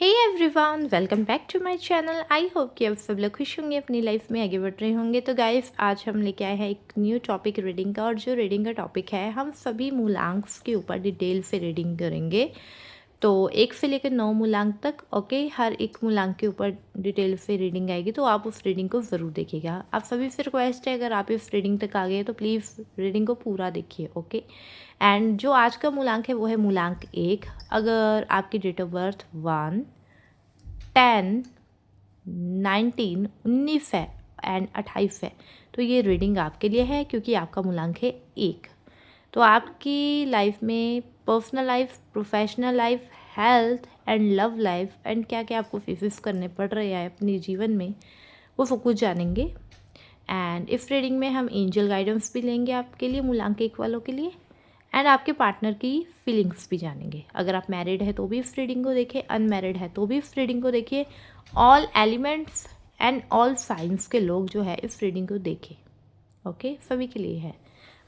Hey everyone, welcome back to my channel. I hope कि आप सब लोग खुश होंगे, अपनी लाइफ में आगे बढ़ रहे होंगे। तो गाइस, आज हम लेके आए हैं एक न्यू टॉपिक रीडिंग का। और जो रीडिंग का टॉपिक है, हम सभी मूलांक के ऊपर डिटेल से रीडिंग करेंगे। तो 1 से लेकर 9 मूलांक तक, ओके। हर एक मूलांक के ऊपर डिटेल से रीडिंग आएगी, तो आप उस रीडिंग को ज़रूर देखिएगा। आप सभी से रिक्वेस्ट है, अगर आप इस रीडिंग तक आ गए तो प्लीज़ रीडिंग को पूरा देखिए, ओके। एंड जो आज का मूलांक है वो है मूलांक 1। अगर आपकी डेट ऑफ बर्थ 1, 10, 19, 19 है एंड 28 है, तो ये रीडिंग आपके लिए है, क्योंकि आपका मूलांक है 1। तो आपकी लाइफ में personal life, professional life, health and love life and क्या क्या आपको फेसेस करने पड़ रहे हैं अपने जीवन में, वो सब कुछ जानेंगे। एंड इस रीडिंग में हम एंजल गाइडेंस भी लेंगे आपके लिए, मूलांक 1 वालों के लिए। एंड आपके पार्टनर की फीलिंग्स भी जानेंगे। अगर आप मैरिड है तो भी इस रीडिंग को देखिए, अनमैरिड है तो भी इस रीडिंग को देखिए। All elements and all science के लोग जो है इस रीडिंग को देखें, ओके। सभी के लिए है,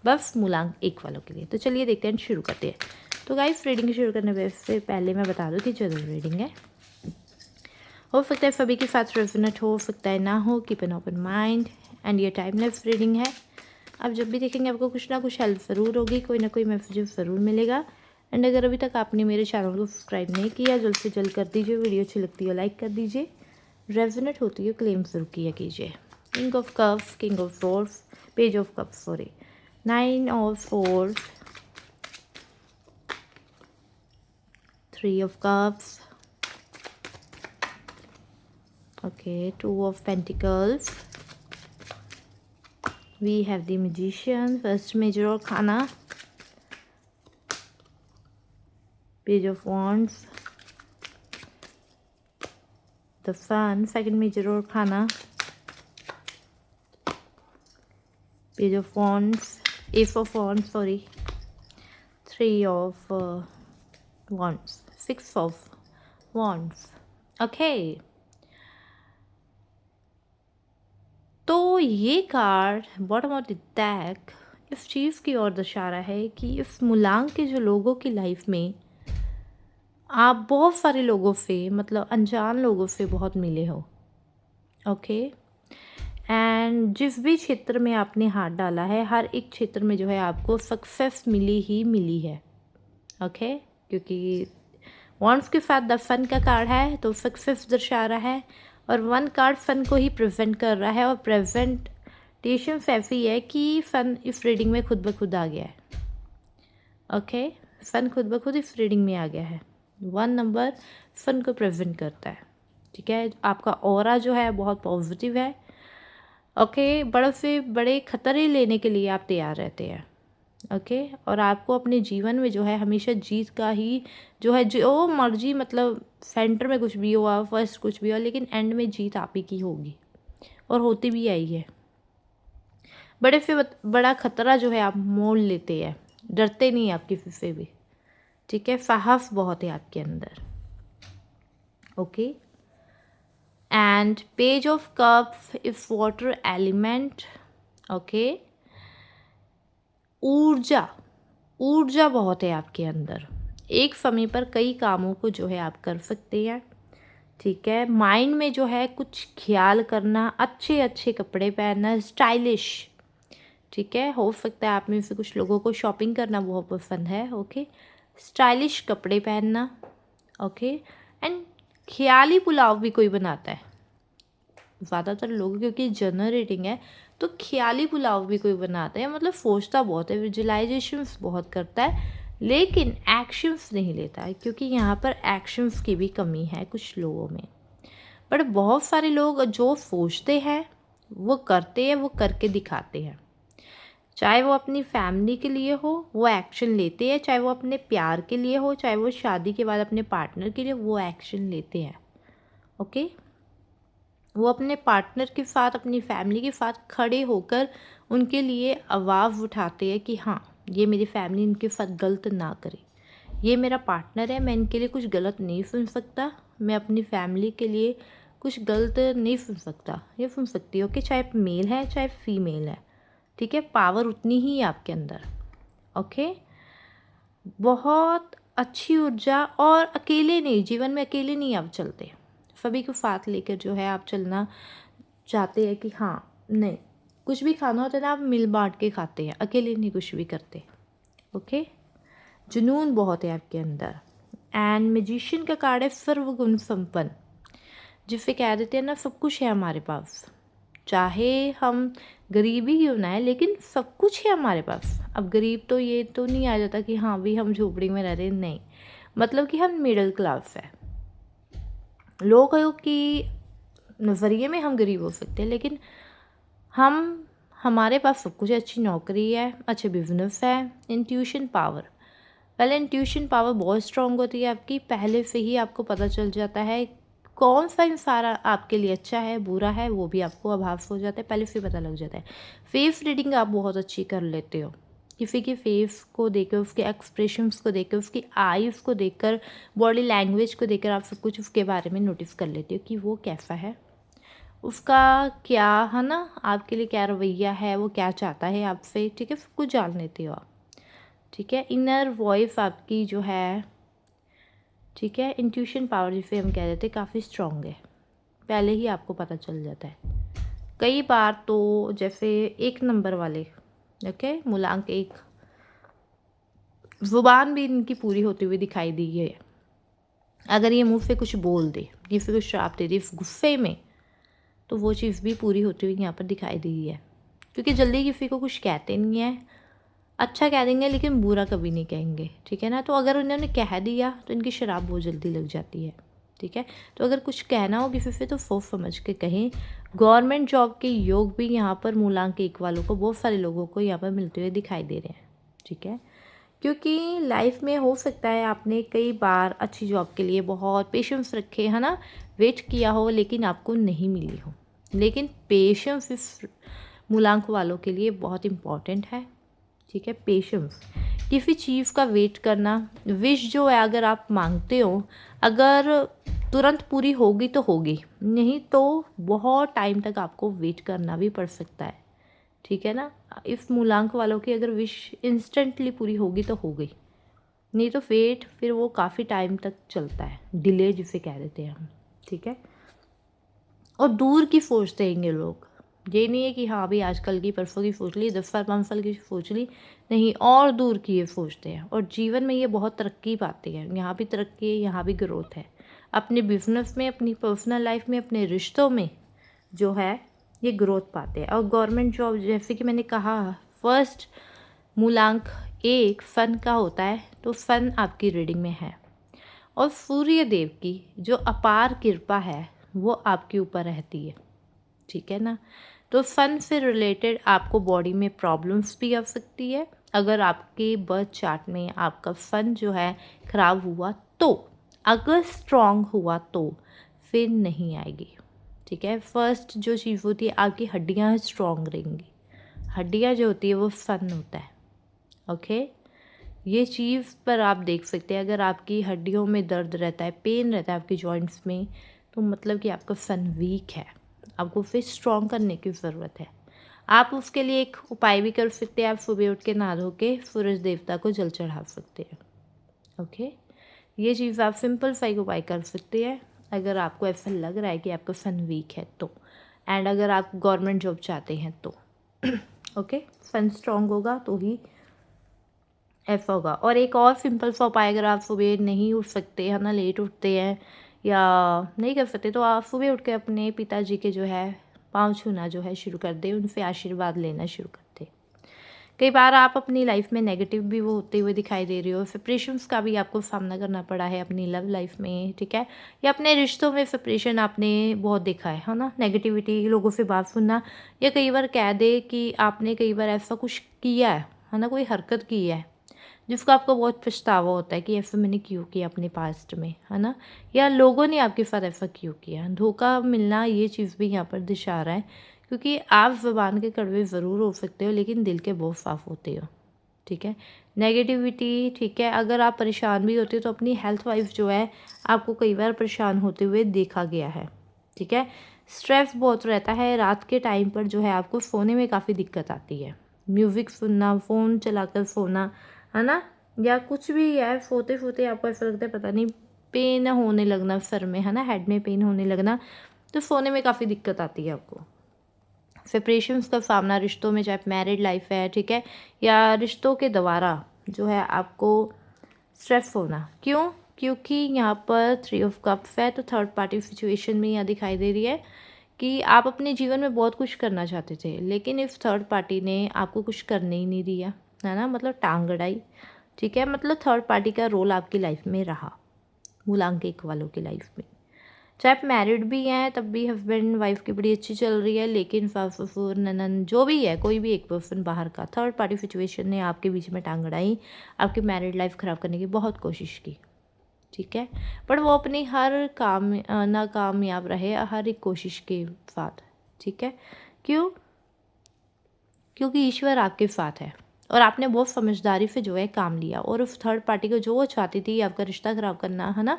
बस मूलांक 1 वालों के लिए। तो चलिए देखते हैं, शुरू करते हैं। तो गाइस, रीडिंग शुरू करने से पहले मैं बता दूं कि जो रीडिंग है, हो सकता है सभी के साथ रेजोनेट हो सकता है ना हो। Keep an open mind. And ये टाइमलेस रीडिंग है। आप जब भी देखेंगे आपको कुछ ना कुछ हेल्प ज़रूर होगी, कोई ना कोई मैसेज ज़रूर मिलेगा। एंड अगर अभी तक आपने मेरे चैनल को सब्सक्राइब नहीं किया, जल्द से जल्द कर दीजिए। वीडियो अच्छी लगती है लाइक कर दीजिए, रेजोनेट होती है क्लेम ज़रूर किया कीजिए। King of cups, king of swords, page of cups, sorry, 9 of swords, 3 of cups, okay, 2 of pentacles. We have the magician, first major arcana, page of wands, the sun, second major arcana, page of wands, ace of wands, sorry, 3 of wands, 6 of wands, okay। तो ये card bottom of the deck इस चीज़ की ओर दर्शा रहा है कि इस मूलांक के जो लोगों की लाइफ में आप बहुत सारे लोगों से, मतलब अनजान लोगों से बहुत मिले हो, ओके। एंड जिस भी क्षेत्र में आपने हाथ डाला है, हर एक क्षेत्र में जो है आपको सक्सेस मिली ही मिली है, ओके। क्योंकि वॉन्ड्स के साथ द सन का कार्ड है, तो सक्सेस दर्शा रहा है। और 1 कार्ड सन को ही प्रेजेंट कर रहा है। और प्रेजेंटेशन ऐसी है कि सन इस रीडिंग में खुद ब खुद आ गया है, ओके। सन खुद ब खुद इस रीडिंग में आ गया है। 1 नंबर सन को प्रेजेंट करता है, ठीक है। आपका ऑरा जो है बहुत पॉजिटिव है, ओके। बड़े से बड़े खतरे लेने के लिए आप तैयार रहते हैं, ओके। और आपको अपने जीवन में जो है हमेशा जीत का ही जो है, जो मर्जी, मतलब सेंटर में कुछ भी हो, फर्स्ट कुछ भी हो, लेकिन एंड में जीत आप ही की होगी और होती भी आई है। बड़े से बड़ा खतरा जो है आप मोल लेते हैं, डरते नहीं आप किसी से भी, ठीक है। साहस बहुत है आपके अंदर, okay. And page of cups is water element, okay. ऊर्जा बहुत है आपके अंदर। एक समय पर कई कामों को जो है आप कर सकते हैं, ठीक है। माइंड में जो है कुछ ख्याल करना, अच्छे अच्छे कपड़े पहनना, स्टाइलिश, ठीक है। हो सकता है आप में से कुछ लोगों को शॉपिंग करना बहुत पसंद है, ओके। स्टाइलिश कपड़े पहनना, ओके। एंड ख्याली पुलाव भी कोई बनाता है, ज़्यादातर लोग, क्योंकि जनरल रेटिंग है, तो ख्याली पुलाव भी कोई बनाता है, मतलब सोचता बहुत है, विजुलाइजेशंस बहुत करता है, लेकिन एक्शंस नहीं लेता है, क्योंकि यहाँ पर एक्शंस की भी कमी है कुछ लोगों में। बट बहुत सारे लोग जो सोचते हैं वो करते हैं, वो करके दिखाते हैं। चाहे वो अपनी फैमिली के लिए हो, वो एक्शन लेते हैं। चाहे वो अपने प्यार के लिए हो, चाहे वो शादी के बाद अपने पार्टनर के लिए, वो एक्शन लेते हैं, ओके। वो अपने पार्टनर के साथ, अपनी फैमिली के साथ खड़े होकर उनके लिए आवाज़ उठाते हैं कि हाँ, ये मेरी फैमिली इनके साथ गलत ना करे, ये मेरा पार्टनर है, मैं इनके लिए कुछ गलत नहीं सुन सकता, मैं अपनी फैमिली के लिए कुछ गलत नहीं सुन सकता, ये सुन सकती हो कि चाहे मेल है चाहे फीमेल है, ठीक है। पावर उतनी ही है आपके अंदर, ओके। बहुत अच्छी ऊर्जा, और अकेले नहीं, जीवन में अकेले नहीं आप चलते, सभी को साथ लेकर जो है आप चलना चाहते हैं कि हाँ, नहीं, कुछ भी खाना होता है ना आप मिल बांट के खाते हैं, अकेले नहीं कुछ भी करते। ओके, जुनून बहुत है आपके अंदर। एंड मैजिशियन का कार्ड है सर्वगुण संपन्न, जिसे कह देते हैं ना सब कुछ है हमारे पास, चाहे हम गरीब ही क्यों ना है, लेकिन सब कुछ है हमारे पास। अब गरीब तो ये तो नहीं आ जाता कि हाँ भी हम झोपड़ी में रह रहे हैं, नहीं, मतलब कि हम मिडिल क्लास है। लोगों की नज़रिए में हम गरीब हो सकते हैं, लेकिन हमारे पास सब कुछ है, अच्छी नौकरी है, अच्छे बिजनेस है। इंट्यूशन पावर, पहले इंट्यूशन पावर बहुत स्ट्रांग होती है आपकी, पहले से ही आपको पता चल जाता है कौन सा इंसान आपके लिए अच्छा है बुरा है, वो भी आपको आभास हो जाता है, पहले से पता लग जाता है। फेस रीडिंग आप बहुत अच्छी कर लेते हो, किसी के फेस को देखकर, उसके एक्सप्रेशंस को देखकर, उसकी आईज़ को देखकर, बॉडी लैंग्वेज को देखकर आप सब कुछ उसके बारे में नोटिस कर लेते हो कि वो कैसा है, उसका क्या है ना, आपके लिए क्या रवैया है, वो क्या चाहता है आपसे, ठीक है, सब कुछ जान लेते हो आप। ठीक है, इनर वॉइस आपकी जो है, ठीक है, इंट्यूशन पावर जिसे हम कह देते हैं, काफ़ी स्ट्रॉन्ग है, पहले ही आपको पता चल जाता है। कई बार तो जैसे 1 नंबर वाले, ओके, मूलांक 1, ज़ुबान भी इनकी पूरी होती हुई दिखाई दी है। अगर ये मुंह से कुछ बोल दे, किसी को श्राप दे दे इस गुस्से में, तो वो चीज़ भी पूरी होती हुई यहाँ पर दिखाई दी है, क्योंकि जल्दी किसी को कुछ कहते नहीं है, अच्छा कह देंगे लेकिन बुरा कभी नहीं कहेंगे, ठीक है ना। तो अगर उन्होंने कह दिया तो इनकी शराब बहुत जल्दी लग जाती है, ठीक है। तो अगर कुछ कहना हो किसी से तो सोच समझ के कहें। गवर्नमेंट जॉब के योग भी यहाँ पर मूलांक 1 वालों को, बहुत सारे लोगों को यहाँ पर मिलते हुए दिखाई दे रहे हैं, ठीक है। क्योंकि लाइफ में हो सकता है आपने कई बार अच्छी जॉब के लिए बहुत पेशेंस रखे, है ना, वेट किया हो, लेकिन आपको नहीं मिली हो। लेकिन पेशेंस इस मूलांक वालों के लिए बहुत इम्पॉर्टेंट है, ठीक है। पेशेंस, किसी चीज़ का वेट करना, विश जो है अगर आप मांगते हो, अगर तुरंत पूरी होगी तो होगी, नहीं तो बहुत टाइम तक आपको वेट करना भी पड़ सकता है, ठीक है ना। इस मूलांक वालों की अगर विश इंस्टेंटली पूरी होगी तो हो गई, नहीं तो वेट फिर वो काफ़ी टाइम तक चलता है, डिले जिसे कह देते हैं हम, ठीक है। और दूर की सोचते हैं ये लोग, ये नहीं है कि हाँ अभी आजकल की परसों की सोच ली, 10 साल 5 साल की सोच ली, नहीं, और दूर की ये सोचते हैं। और जीवन में ये बहुत तरक्की पाते हैं, यहाँ भी तरक्की है, यहाँ भी ग्रोथ है, अपने बिजनेस में, अपनी पर्सनल लाइफ में, अपने रिश्तों में जो है ये ग्रोथ पाते हैं। और गवर्नमेंट जॉब, जैसे कि मैंने कहा, फर्स्ट मूलांक 1 सन का होता है, तो सन आपकी रीडिंग में है, और सूर्य देव की जो अपार कृपा है वो आपके ऊपर रहती है, ठीक है ना। तो सन से रिलेटेड आपको बॉडी में प्रॉब्लम्स भी आ सकती है, अगर आपके बर्थ चार्ट में आपका सन जो है ख़राब हुआ तो, अगर स्ट्रॉन्ग हुआ तो फिर नहीं आएगी, ठीक है। फर्स्ट जो चीज़ होती है, आपकी हड्डियाँ स्ट्रॉन्ग रहेंगी, हड्डियाँ जो होती है वो सन होता है, ओके। ये चीज़ पर आप देख सकते हैं, अगर आपकी हड्डियों में दर्द रहता है, पेन रहता है आपकी जॉइंट्स में, तो मतलब कि आपका सन वीक है, आपको फिर स्ट्रॉन्ग करने की ज़रूरत है। आप उसके लिए एक उपाय भी कर सकते हैं, आप सुबह उठ के नहा धो के सूरज देवता को जल चढ़ा सकते हैं, ओके। ये चीज़ आप सिंपल सा एक उपाय कर सकते हैं अगर आपको ऐसा लग रहा है कि आपका सन वीक है तो, एंड अगर आप गवर्नमेंट जॉब चाहते हैं तो ओके, सन स्ट्रॉन्ग होगा तो ही ऐसा होगा। और एक और सिंपल सा उपाय, अगर आप सुबह नहीं उठ सकते है ना, लेट उठते हैं या नहीं कर सकते, तो आप सुबह उठ के अपने पिताजी के जो है पाँव छूना जो है शुरू कर दें, उनसे आशीर्वाद लेना शुरू कर दें। कई बार आप अपनी लाइफ में नेगेटिव भी वो होते हुए दिखाई दे रहे हो, सेपरेशंस का भी आपको सामना करना पड़ा है अपनी लव लाइफ में, ठीक है, या अपने रिश्तों में सेपरेशन आपने बहुत देखा है ना, नेगेटिविटी, लोगों से बात सुनना, या कई बार कह दे कि आपने कई बार ऐसा कुछ किया है ना, कोई हरकत की है जिसका आपको बहुत पछतावा होता है कि ऐसा मैंने क्यों किया अपने पास्ट में, है ना, या लोगों ने आपके साथ ऐसा क्यों किया। धोखा मिलना, ये चीज़ भी यहाँ पर दिशा रहा है, क्योंकि आप ज़बान के कड़वे ज़रूर हो सकते हो लेकिन दिल के बहुत साफ होते हो, ठीक है। नेगेटिविटी, ठीक है, अगर आप परेशान भी होते हो तो अपनी हेल्थ वाइज जो है आपको कई बार परेशान होते हुए देखा गया है, ठीक है। स्ट्रेस बहुत रहता है, रात के टाइम पर जो है आपको सोने में काफ़ी दिक्कत आती है, म्यूज़िक सुनना, फ़ोन चलाकर सोना, है ना, या कुछ भी है, सोते सोते आपको ऐसा लगता है पता नहीं, पेन होने लगना सर में, है ना, हेड में पेन होने लगना, तो सोने में काफ़ी दिक्कत आती है आपको। सेपरेशंस का सामना रिश्तों में, चाहे मैरिड लाइफ है, ठीक है, या रिश्तों के द्वारा जो है आपको स्ट्रेस होना। क्यों? क्योंकि यहाँ पर 3 ऑफ कप्स है, तो थर्ड पार्टी सिचुएशन में यहाँ दिखाई दे रही है कि आप अपने जीवन में बहुत कुछ करना चाहते थे, लेकिन इस थर्ड पार्टी ने आपको कुछ करने ही नहीं दिया, है ना, मतलब टांग अड़ाई, ठीक है। मतलब थर्ड पार्टी का रोल आपकी लाइफ में रहा, मूलांक 1 वालों की लाइफ में। चाहे आप मैरिड भी हैं तब भी हस्बैंड वाइफ की बड़ी अच्छी चल रही है, लेकिन सास ससुर ननद जो भी है, कोई भी एक पर्सन बाहर का, थर्ड पार्टी सिचुएशन ने आपके बीच में टांग अड़ाई, आपकी मैरिड लाइफ ख़राब करने की बहुत कोशिश की, ठीक है। पर वो अपनी हर काम में नाकामयाब रहे, हर एक कोशिश के साथ, ठीक है। क्यों? क्योंकि ईश्वर आपके साथ है और आपने बहुत समझदारी से जो है काम लिया, और उस थर्ड पार्टी को जो वो चाहती थी आपका रिश्ता ख़राब करना, है ना,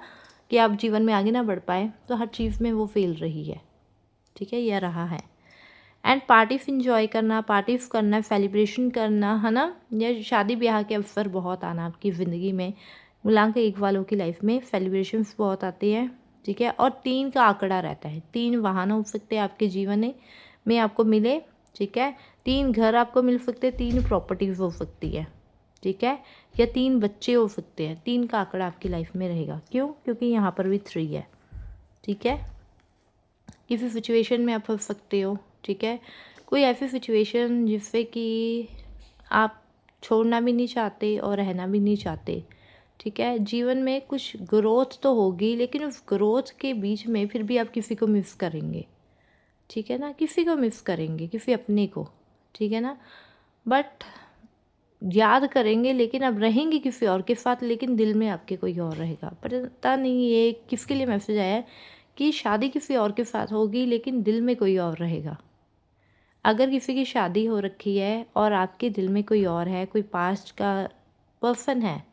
कि आप जीवन में आगे ना बढ़ पाए, तो हर चीज़ में वो फेल रही है, ठीक है, यह रहा है। एंड पार्टीज इंजॉय करना, पार्टीज करना, सेलिब्रेशन करना, है ना, या शादी ब्याह के अवसर बहुत आना आपकी ज़िंदगी में, मूलांक 1 वालों की लाइफ में सेलिब्रेशंस बहुत आती है, ठीक है। और 3 का आंकड़ा रहता है, 3 वाहन हो सकते हैं आपके जीवन में आपको मिले, ठीक है। 3 घर आपको मिल सकते हैं, 3 प्रॉपर्टीज़ हो सकती है, ठीक है, या 3 बच्चे हो सकते हैं। 3 का आंकड़ा आपकी लाइफ में रहेगा। क्यों? क्योंकि यहाँ पर भी 3 है, ठीक है। किसी सिचुएशन में आप फंस सकते हो, ठीक है, कोई ऐसी सिचुएशन जिससे कि आप छोड़ना भी नहीं चाहते और रहना भी नहीं चाहते, ठीक है। जीवन में कुछ ग्रोथ तो होगी, लेकिन उस ग्रोथ के बीच में फिर भी आप किसी को मिस करेंगे, ठीक है ना, किसी को मिस करेंगे, किसी अपने को, ठीक है ना, बट याद करेंगे, लेकिन अब रहेंगे किसी और के साथ, लेकिन दिल में आपके कोई और रहेगा। पता नहीं ये किसके लिए मैसेज आया है कि शादी किसी और के साथ होगी, लेकिन दिल में कोई और रहेगा। अगर किसी की शादी हो रखी है और आपके दिल में कोई और है, कोई पास्ट का पर्सन है,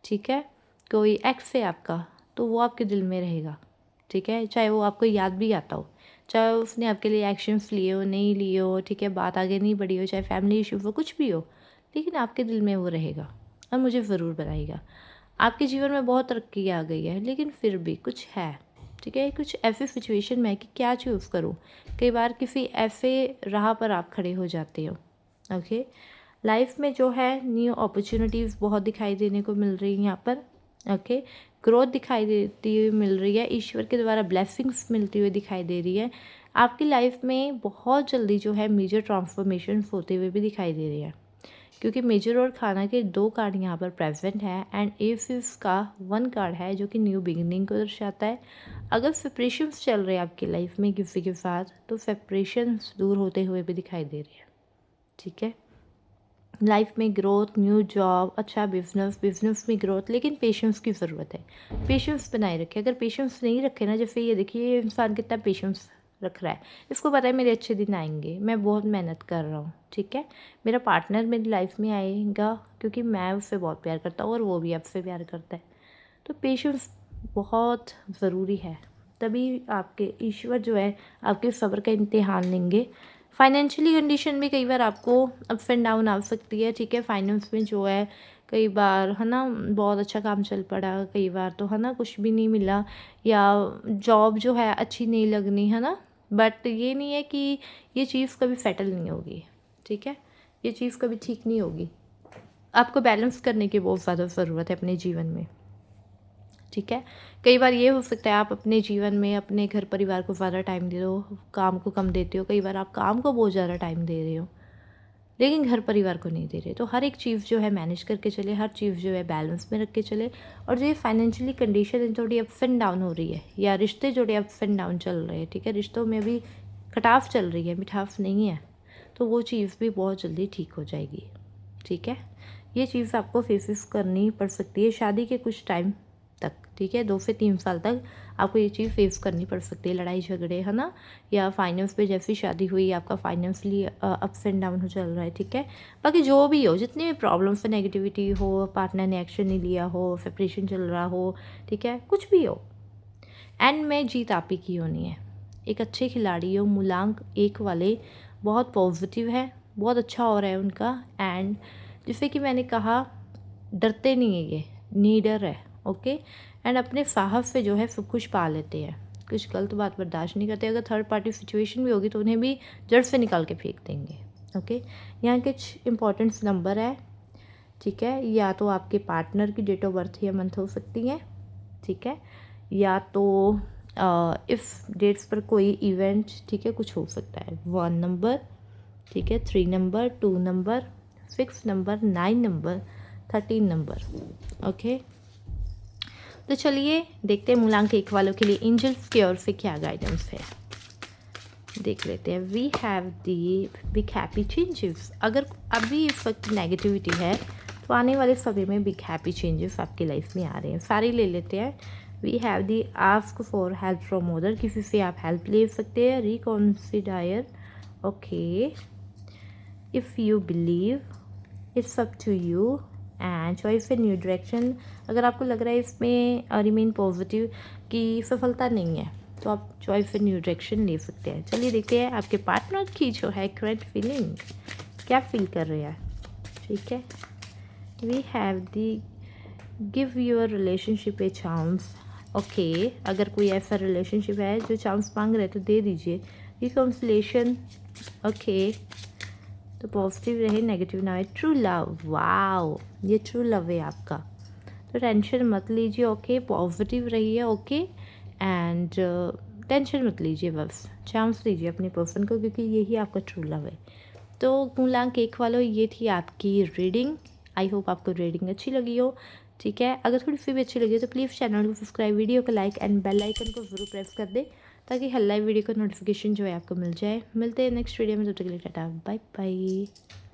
ठीक है, कोई एक्स है आपका, तो वो आपके दिल में रहेगा, ठीक है, चाहे वो आपको याद भी आता हो, चाहे उसने आपके लिए एक्शंस लिए हो, नहीं लिए हो, ठीक है, बात आगे नहीं बढ़ी हो, चाहे फैमिली इशू हो, कुछ भी हो, लेकिन आपके दिल में वो रहेगा। और मुझे ज़रूर बताइएगा, आपके जीवन में बहुत तरक्की आ गई है, लेकिन फिर भी कुछ है, ठीक है, कुछ ऐसे सिचुएशन में है कि क्या चूज़ करूँ। कई बार किसी ऐसे राह पर आप खड़े हो जाते हो, ओके। लाइफ में जो है न्यू अपॉर्चुनिटीज़ बहुत दिखाई देने को मिल रही हैं यहाँ पर, ओके। ग्रोथ दिखाई देती हुई मिल रही है, ईश्वर के द्वारा ब्लेसिंग्स मिलती हुई दिखाई दे रही है। आपकी लाइफ में बहुत जल्दी जो है मेजर ट्रांसफॉर्मेशन होते हुए भी दिखाई दे रही है, क्योंकि मेजर और खाना के 2 कार्ड यहाँ पर प्रेजेंट है, एंड एसिस का 1 कार्ड है जो कि न्यू बिगिनिंग को दर्शाता है। अगर सेपरेशंस चल रहे हैं आपकी लाइफ में किसी के साथ, तो सेपरेशंस दूर होते हुए भी दिखाई दे रही है, ठीक है। लाइफ में ग्रोथ, न्यू जॉब, अच्छा बिजनेस में ग्रोथ, लेकिन पेशेंस की ज़रूरत है। पेशेंस बनाए रखें। अगर पेशेंस नहीं रखे ना, जैसे ये देखिए ये इंसान कितना पेशेंस रख रहा है, इसको पता है मेरे अच्छे दिन आएंगे, मैं बहुत मेहनत कर रहा हूँ, ठीक है, मेरा पार्टनर मेरी लाइफ में आएगा क्योंकि मैं उससे बहुत प्यार करता हूँ और वो भी आपसे प्यार करता है। तो पेशेंस बहुत ज़रूरी है, तभी आपके ईश्वर जो है आपके सब्र का इम्तिहान लेंगे। फाइनेंशियली कंडीशन भी कई बार आपको अप्स एंड डाउन आ सकती है, ठीक है। फाइनेंस में जो है कई बार, है ना, बहुत अच्छा काम चल पड़ा, कई बार तो, है ना, कुछ भी नहीं मिला, या जॉब जो है अच्छी नहीं लगनी, है ना, बट ये नहीं है कि ये चीज़ कभी सेटल नहीं होगी, ठीक है, ये चीज़ कभी ठीक नहीं होगी। आपको बैलेंस करने की बहुत ज़्यादा ज़रूरत है अपने जीवन में, ठीक है। कई बार ये हो सकता है आप अपने जीवन में अपने घर परिवार को ज़्यादा टाइम दे दो, काम को कम देते हो, कई बार आप काम को बहुत ज़्यादा टाइम दे रहे हो, लेकिन घर परिवार को नहीं दे रहे। तो हर एक चीज़ जो है मैनेज करके चले, हर चीज़ जो है बैलेंस में रख के चले। और जो ये फाइनेंशियली कंडीशन थोड़ी अप्स एंड डाउन हो रही है, या रिश्ते जोड़े अप्स एंड डाउन चल रहे हैं, ठीक है, रिश्तों में भी खटास चल रही है, मिठास नहीं है, तो वो चीज़ भी बहुत जल्दी ठीक हो जाएगी, ठीक है। ये चीज़ आपको फेस करनी पड़ सकती है शादी के कुछ टाइम तक, ठीक है, 2 से 3 साल तक आपको ये चीज़ फेस करनी पड़ सकती है, लड़ाई झगड़े, है ना, या फाइनेंस पे जैसी शादी हुई, आपका फाइनेंशियली अप्स एंड डाउन हो चल रहा है, ठीक है। बाकी जो भी हो, जितनी भी प्रॉब्लम्स है, नेगेटिविटी हो, पार्टनर ने एक्शन नहीं लिया हो, सेपरेशन चल रहा हो, ठीक है, कुछ भी हो, एंड में जीत आप ही की होनी है। एक अच्छे खिलाड़ी हो, मूलांक 1 वाले बहुत पॉजिटिव है, बहुत अच्छा हो रहा है उनका। एंड जैसे कि मैंने कहा डरते नहीं है, ये नीडर है, ओके। एंड अपने साहस से जो है सब कुछ पा लेते हैं, कुछ गलत बात बर्दाश्त नहीं करते। अगर थर्ड पार्टी सिचुएशन भी होगी तो उन्हें भी जड़ से निकाल के फेंक देंगे, ओके। यहाँ कुछ इंपॉर्टेंट नंबर है, ठीक है। या तो आपके पार्टनर की डेट ऑफ बर्थ या मंथ हो सकती है, ठीक है। या तो इफ़ डेट्स पर कोई इवेंट, ठीक है, कुछ हो सकता है। 1 नंबर, ठीक है, 3 number, 2 number, 6 number, 9 number, 13 number, okay. तो चलिए देखते हैं मूलांक 1 वालों के लिए एंजल्स की ओर से क्या गाइडेंस है, देख लेते हैं। We have the big happy changes. अगर अभी इस वक्त नेगेटिविटी है तो आने वाले समय में बिग हैप्पी चेंजेस आपकी लाइफ में आ रहे हैं। सारी ले लेते हैं। We have the ask for help from other, किसी से आप हेल्प ले सकते हैं। Reconsider, okay. If you believe, it's up to you. And choice a new direction, अगर आपको लग रहा है इसमें रिमेन पॉजिटिव कि सफलता नहीं है तो आप चॉइस ए न्यू डायरेक्शन ले सकते हैं। चलिए देखते हैं आपके पार्टनर की जो है करंट फीलिंग, क्या फील कर रहे हैं, ठीक है। We have the give your relationship a chance, okay. अगर कोई ऐसा रिलेशनशिप है जो चांस मांग रहे तो दे दीजिए। Reconciliation, okay. तो पॉजिटिव रहे, नेगेटिव ना आए। ट्रू लव, वाओ, ये ट्रू लव है आपका, तो टेंशन मत लीजिए, ओके। पॉजिटिव रहिए, ओके। एंड टेंशन मत लीजिए, बस चांस दीजिए अपने पर्सन को, क्योंकि यही आपका ट्रू लव है। तो मूलांक 1 वालों, ये थी आपकी रीडिंग। आई होप आपको रीडिंग अच्छी लगी हो, ठीक है। अगर थोड़ी सी भी अच्छी लगी हो तो प्लीज़ चैनल को सब्सक्राइब, वीडियो को लाइक एंड बेल आइकन को ज़रूर प्रेस कर दे, ताकि हर लाइव वीडियो का नोटिफिकेशन जो है आपको मिल जाए। मिलते हैं नेक्स्ट वीडियो में, तब तक के लिए टाटा बाय बाय।